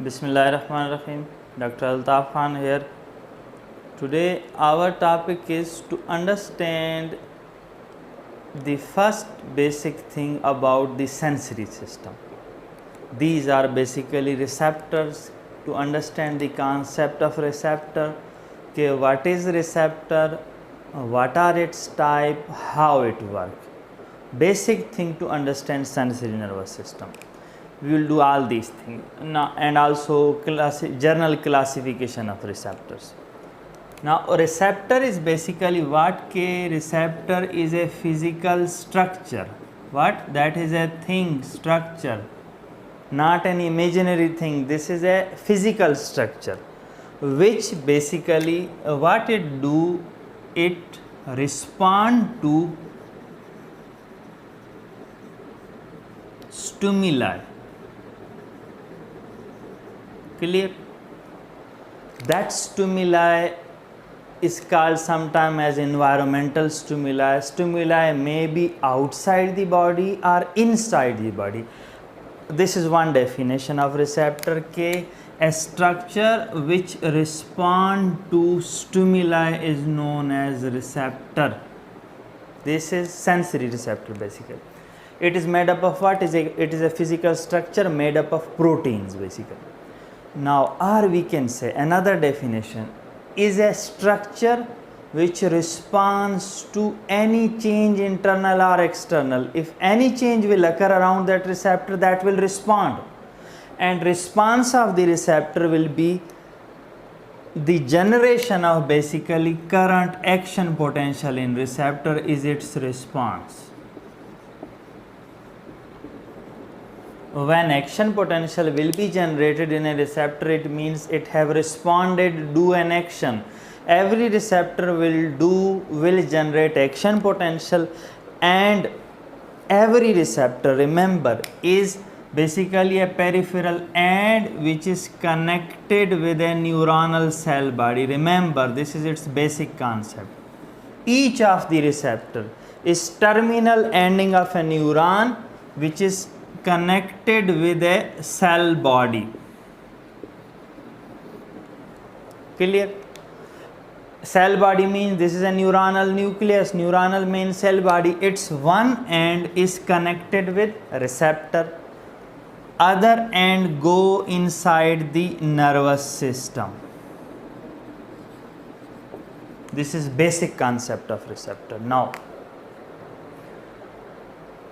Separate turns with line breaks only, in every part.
Bismillahirrahmanirrahim. Dr. Altaf Khan here. Today our topic is to understand the first basic thing about the sensory system. These are basically receptors. To understand the concept of receptor, okay, what is receptor, what are its type, how it works. Basic thing to understand sensory nervous system. We will do all these things now, and also general classification of receptors. Now receptor is basically what? Receptor is a physical structure. What? That is a thing, structure, not an imaginary thing. This is a physical structure which basically what it do, it respond to stimuli. Clear? That stimuli is called sometimes as environmental stimuli. Stimuli may be outside the body or inside the body. This is one definition of receptor. A structure which respond to stimuli is known as receptor. This is sensory receptor basically. It is made up of what? It is a physical structure made up of proteins basically. Now, or we can say another definition is a structure which responds to any change, internal or external. If any change will occur around that receptor, that will respond, and response of the receptor will be the generation of basically current action potential in receptor is its response. When action potential will be generated in a receptor, it means it have responded to an action. Every receptor will generate action potential, and every receptor, remember, is basically a peripheral and which is connected with a neuronal cell body. Remember, this is its basic concept. Each of the receptor is terminal ending of a neuron which is connected with a cell body. Clear? Cell body means this is a neuronal nucleus. Neuronal means cell body. Its one end is connected with receptor, other end go inside the nervous system. This is basic concept of receptor. Now,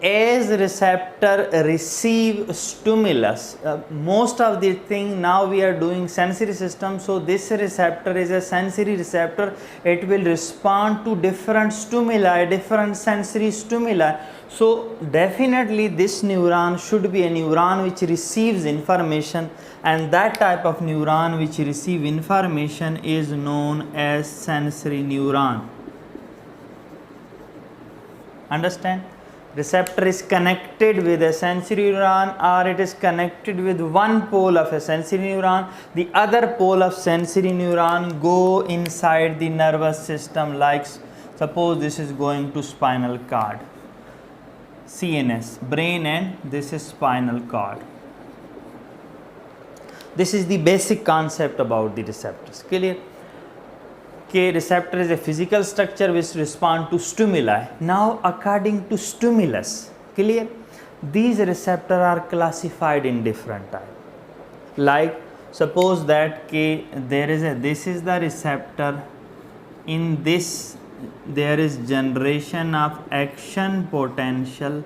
as receptor receive stimulus, most of the thing now we are doing sensory system, so this receptor is a sensory receptor. It will respond to different stimuli, different sensory stimuli. So definitely this neuron should be a neuron which receives information, and that type of neuron which receive information is known as sensory neuron. Understand? Receptor is connected with a sensory neuron, or it is connected with one pole of a sensory neuron. The other pole of sensory neuron go inside the nervous system, like suppose this is going to spinal cord, CNS, brain, and this is spinal cord. This is the basic concept about the receptors. Clear? Receptor is a physical structure which respond to stimuli. Now, according to stimulus, clear? These receptors are classified in different types. Like suppose that this is the receptor. In this there is generation of action potential.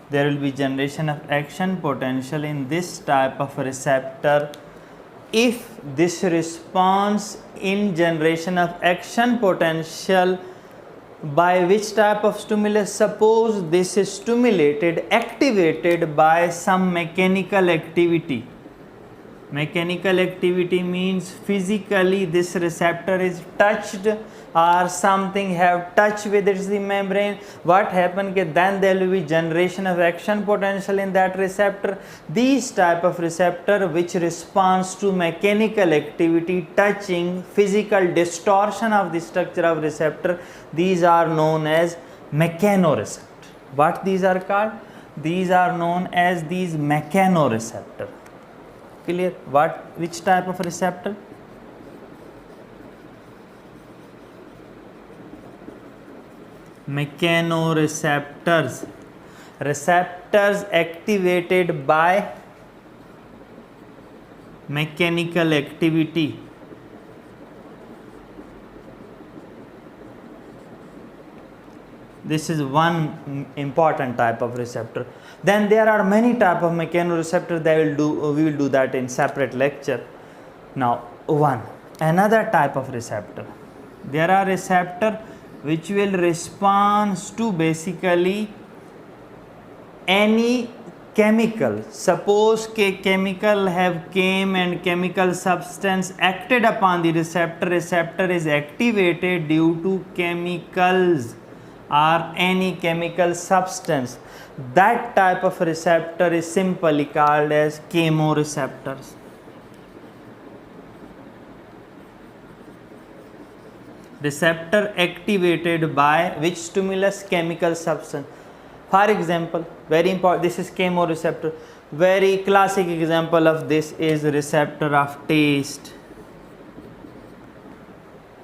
There will be generation of action potential in this type of receptor. If this response in generation of action potential by which type of stimulus? Suppose this is stimulated, activated by some mechanical activity. Mechanical activity means physically this receptor is touched or something have touched with its the membrane. What happen? Then there will be generation of action potential in that receptor. These type of receptor which responds to mechanical activity, touching, physical distortion of the structure of receptor, these are known as mechanoreceptor. What these are called? These are known as these mechanoreceptor. Clear? Which type of receptor? Mechanoreceptors. Receptors activated by mechanical activity. This is one important type of receptor. Then there are many type of mechanoreceptors. We will do that in separate lecture. Now, another type of receptor. There are receptor which will respond to basically any chemical. Suppose chemical have came and chemical substance acted upon the receptor. Receptor is activated due to chemicals or any chemical substance. That type of receptor is simply called as chemoreceptors. Receptor activated by which stimulus? Chemical substance. For example, very important, this is chemoreceptor. Very classic example of this is receptor of taste,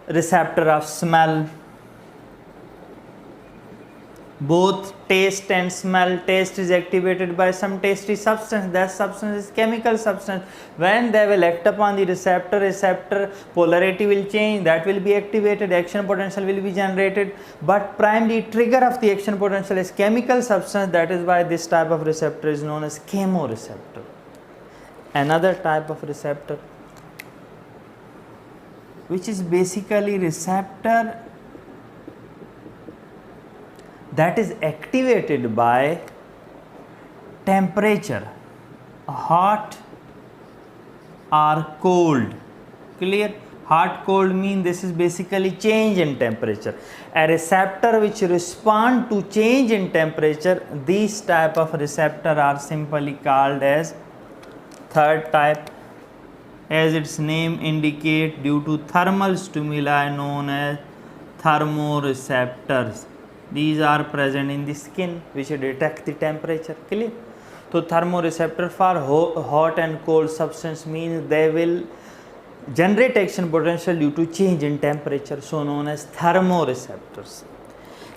receptor of smell. Both taste and smell. Taste is activated by some tasty substance. That substance is chemical substance. When they will act upon the receptor polarity will change, that will be activated, action potential will be generated. But primary trigger of the action potential is chemical substance. That is why this type of receptor is known as chemoreceptor. Another type of receptor which is basically receptor that is activated by temperature, hot or cold. Clear? Hot, cold mean this is basically change in temperature. A receptor which respond to change in temperature, these type of receptor are simply called as third type. As its name indicate, due to thermal stimuli known as thermoreceptors. These are present in the skin which detect the temperature. Clear? So thermoreceptor for hot and cold substance means they will generate action potential due to change in temperature, so known as thermoreceptors.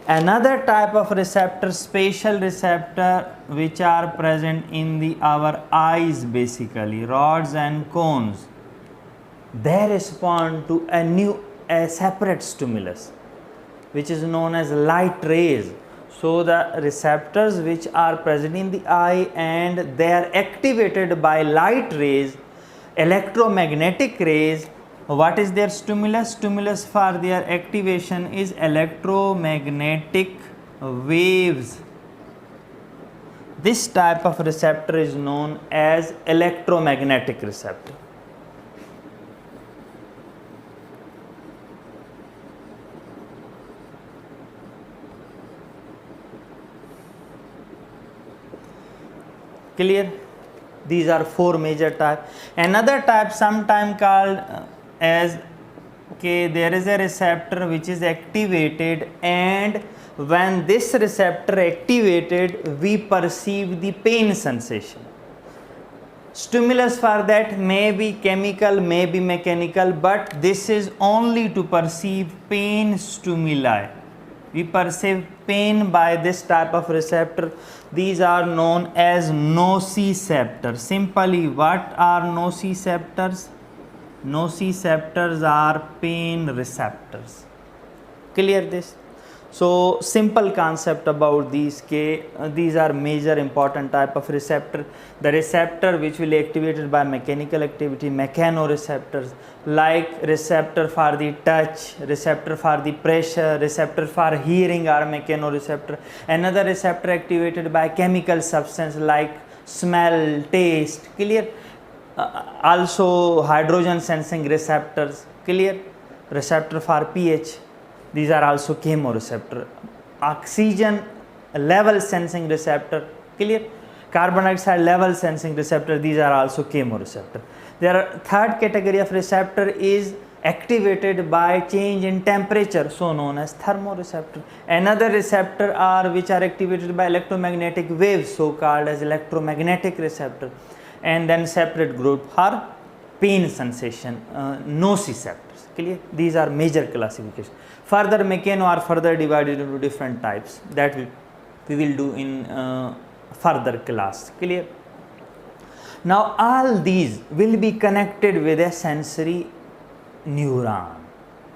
Another type of receptor, spatial receptor, which are present in our eyes, basically rods and cones. They respond to a separate stimulus which is known as light rays. So the receptors which are present in the eye and they are activated by light rays, electromagnetic rays. What is their stimulus? Stimulus for their activation is electromagnetic waves. This type of receptor is known as electromagnetic receptor. Clear? These are four major types. Another type sometime called as there is a receptor which is activated, and when this receptor activated we perceive the pain sensation. Stimulus for that may be chemical, may be mechanical, but this is only to perceive pain stimuli. We perceive pain by this type of receptor. These are known as nociceptors. Simply, what are nociceptors? Nociceptors are pain receptors. Clear this? So simple concept about these these are major important type of receptor. The receptor which will be activated by mechanical activity, mechanoreceptors, like receptor for the touch, receptor for the pressure, receptor for hearing are mechanoreceptor. Another receptor activated by chemical substance like smell, taste. Clear? Also hydrogen sensing receptors. Clear? Receptor for pH. These are also chemoreceptor. Oxygen level sensing receptor. Clear? Carbon dioxide level sensing receptor. These are also chemoreceptor. There are third category of receptor is activated by change in temperature, so known as thermoreceptor. Another receptor are which are activated by electromagnetic waves, so called as electromagnetic receptor. and then separate group for pain sensation, nociceptors. Clear? These are major classification. Further mechano are further divided into different types that we will do in further class. Clear? Now all these will be connected with a sensory neuron.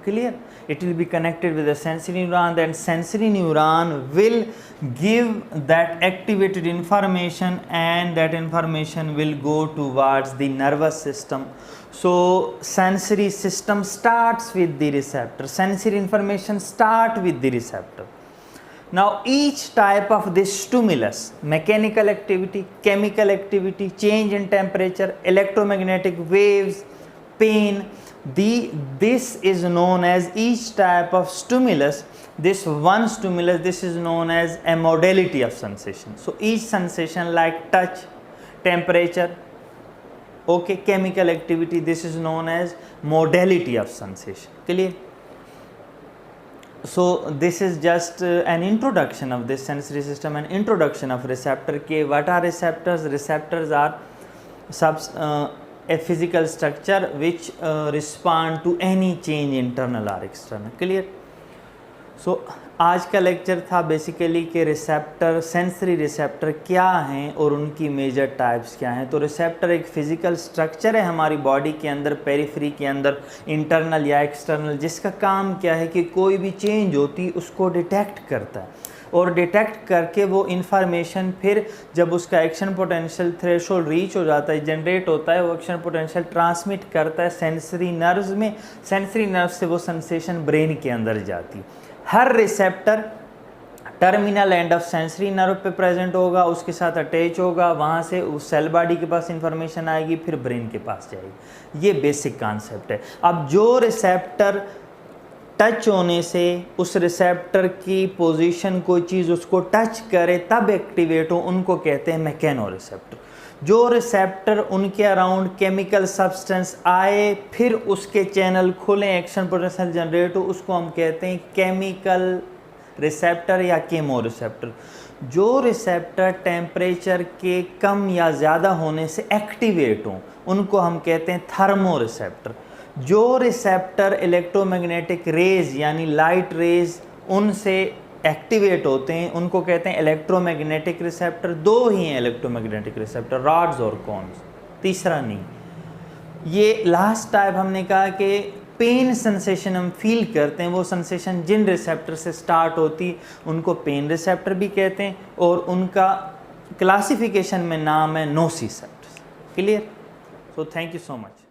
Clear? It will be connected with a sensory neuron, then sensory neuron will give that activated information, and that information will go towards the nervous system. So sensory system starts with the receptor, sensory information start with the receptor. Now each type of this stimulus, mechanical activity, chemical activity, change in temperature, electromagnetic waves, pain, this is known as, each type of stimulus, this one stimulus, this is known as a modality of sensation. So each sensation like touch, temperature, okay, chemical activity, this is known as modality of sensation. Clear? So this is just an introduction of this sensory system, an introduction of receptor. What are receptors? Receptors are a physical structure which respond to any change internal or external. Clear? So आज का lecture था basically कि receptor, sensory receptor क्या हैं और उनकी major types क्या हैं. तो रिसेप्टर एक फिज़िकल स्ट्रक्चर है हमारी बॉडी के अंदर, पेरिफेरी के अंदर, इंटरनल या एक्सटर्नल, जिसका काम क्या है कि कोई भी चेंज होती उसको डिटेक्ट करता है, और डिटेक्ट करके वो इन्फॉर्मेशन फिर जब उसका एक्शन पोटेंशियल थ्रेशोल्ड रीच हो जाता है, जनरेट होता है, वो एक्शन पोटेंशियल ट्रांसमिट करता है सेंसरी नर्व्स में. सेंसरी नर्व से वो सेंसेशन ब्रेन के अंदर जाती है. हर receptor terminal end of sensory nerve पे प्रेजेंट होगा, उसके साथ अटैच होगा, वहाँ से उस सेल बॉडी के पास इंफॉर्मेशन आएगी, फिर ब्रेन के पास जाएगी. ये बेसिक कॉन्सेप्ट है. अब जो रिसेप्टर टच होने से उस रिसेप्टर की पोजीशन, कोई चीज़ उसको टच करे तब एक्टिवेट हो, उनको कहते हैं मैकेनो रिसेप्टर. जो रिसेप्टर उनके अराउंड केमिकल सब्सटेंस आए, फिर उसके चैनल खुलें, एक्शन पोटेंशियल जनरेट हो, उसको हम कहते हैं केमिकल रिसेप्टर या केमो रिसेप्टर. जो रिसेप्टर टेम्परेचर के कम या ज़्यादा होने से एक्टिवेट हों, उनको हम कहते हैं थर्मो रिसेप्टर. जो रिसेप्टर इलेक्ट्रोमैग्नेटिक रेज यानी लाइट रेज उनसे एक्टिवेट होते हैं, उनको कहते हैं इलेक्ट्रोमैग्नेटिक रिसेप्टर. दो ही हैं इलेक्ट्रोमैग्नेटिक रिसेप्टर, रॉड्स और कॉन्स, तीसरा नहीं. ये लास्ट टाइप हमने कहा कि पेन सेंसेशन हम फील करते हैं, वो सेंसेशन जिन रिसेप्टर से स्टार्ट होती उनको पेन रिसेप्टर भी कहते हैं, और उनका क्लासिफिकेशन में नाम है nociceptors. Clear? So thank you so much.